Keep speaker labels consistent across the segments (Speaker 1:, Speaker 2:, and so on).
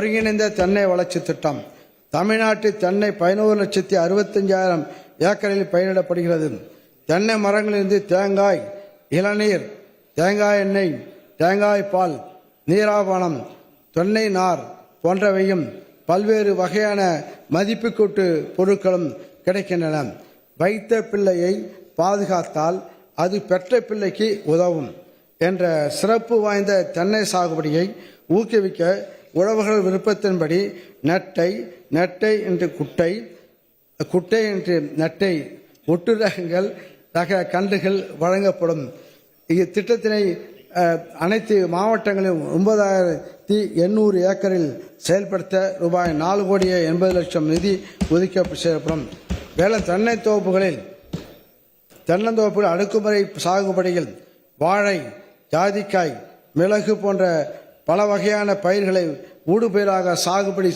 Speaker 1: ஒருங்கிணைந்த தென்னை வளர்ச்சி திட்டம். தமிழ்நாட்டில் தென்னை 11,65,000 ஏக்கரில் பயிரிடப்படுகிறது. தென்னை மரங்களிலிருந்து தேங்காய், இளநீர், தேங்காய் எண்ணெய், தேங்காய் பால், நீராவணம், தென்னை நார் போன்றவையும் பல்வேறு வகையான மதிப்புக்கூட்டு பொருட்களும் கிடைக்கின்றன. வைத்த பிள்ளையை பாதுகாத்தால் அது பெற்ற பிள்ளைக்கு உதவும் என்ற சிறப்பு வாய்ந்த தென்னை சாகுபடியை ஊக்குவிக்க உழவர்கள் விருப்பத்தின்படி நெட்டை என்று குட்டை என்று நெட்டை ஒட்டு ரக கன்றுகள் வழங்கப்படும். இத்திட்டத்தினை அனைத்து மாவட்டங்களிலும் 9,800 ஏக்கரில் செயல்படுத்த ரூபாய் 4,80,00,000 நிதி ஒதுக்க செய்யப்படும். வேளாண் தென்னந்தோப்புகள் அடுக்குமுறை சாகுபடியில் வாழை, ஜாதிக்காய், மிளகு போன்ற பல வகையான பயிர்களை ஊடுபயிராக சாகுபடி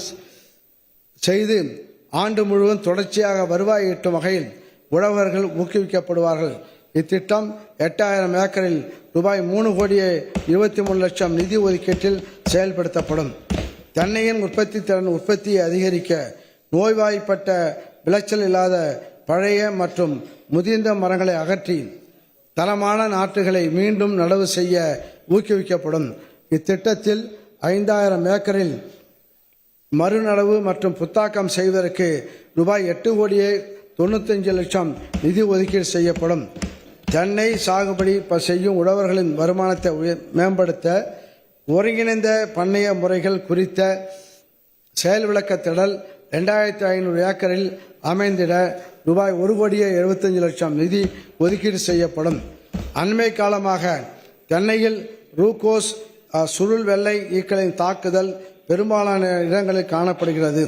Speaker 1: செய்து ஆண்டு முழுவதும் தொடர்ச்சியாக வருவாய் ஈட்டும் வகையில் உழவர்கள் ஊக்குவிக்கப்படுவார்கள். இத்திட்டம் 8,000 ஏக்கரில் ரூபாய் 3,23,00,000 நிதி ஒதுக்கீட்டில் செயல்படுத்தப்படும். தென்னையின் உற்பத்தி திறன் உற்பத்தியை அதிகரிக்க நோய்வாய்ப்பட்ட விளைச்சல் இல்லாத பழைய மற்றும் முதிர்ந்த மரங்களை அகற்றி தரமான நாற்றுகளை மீண்டும் நடவு செய்ய ஊக்குவிக்கப்படும். இத்திட்டத்தில் 5,000 ஏக்கரில் மறுநடவு மற்றும் புத்தாக்கம் செய்வதற்கு ரூபாய் 8,95,00,000 நிதி ஒதுக்கீடு செய்யப்படும். தென்னை சாகுபடி செய்யும் உழவர்களின் வருமானத்தை மேம்படுத்த ஒருங்கிணைந்த பண்ணைய முறைகள் குறித்த செயல் விளக்கத்திடல் 2,500 ஏக்கரில் அமைந்திட ரூபாய் 1,75,00,000 நிதி ஒதுக்கீடு செய்யப்படும். அண்மை காலமாக தென்னையில் ரூகோஸ் சுருள் வெள்ளை ஈக்களின் தாக்குதல் பெரும்பாலான இடங்களில் காணப்படுகிறது.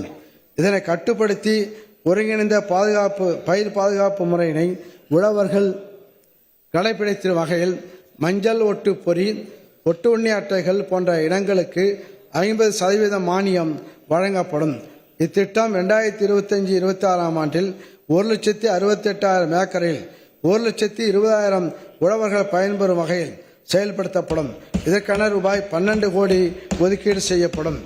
Speaker 1: இதனை கட்டுப்படுத்தி ஒருங்கிணைந்த பயிர் பாதுகாப்பு முறையினை உழவர்கள் கடைபிடிக்கும் வகையில் மஞ்சள் ஒட்டு பொறி, ஒட்டு உண்ணி அட்டைகள் போன்ற இடங்களுக்கு 50% மானியம் வழங்கப்படும். இத்திட்டம் 2025-26 ஆண்டில் 1,68,000 ஏக்கரில் 1,20,000 உழவர்கள் பயன்பெறும் வகையில் செயல்படுத்தப்படும். இதற்கென ரூபாய் 12 கோடி ஒதுக்கீடு செய்யப்படும்.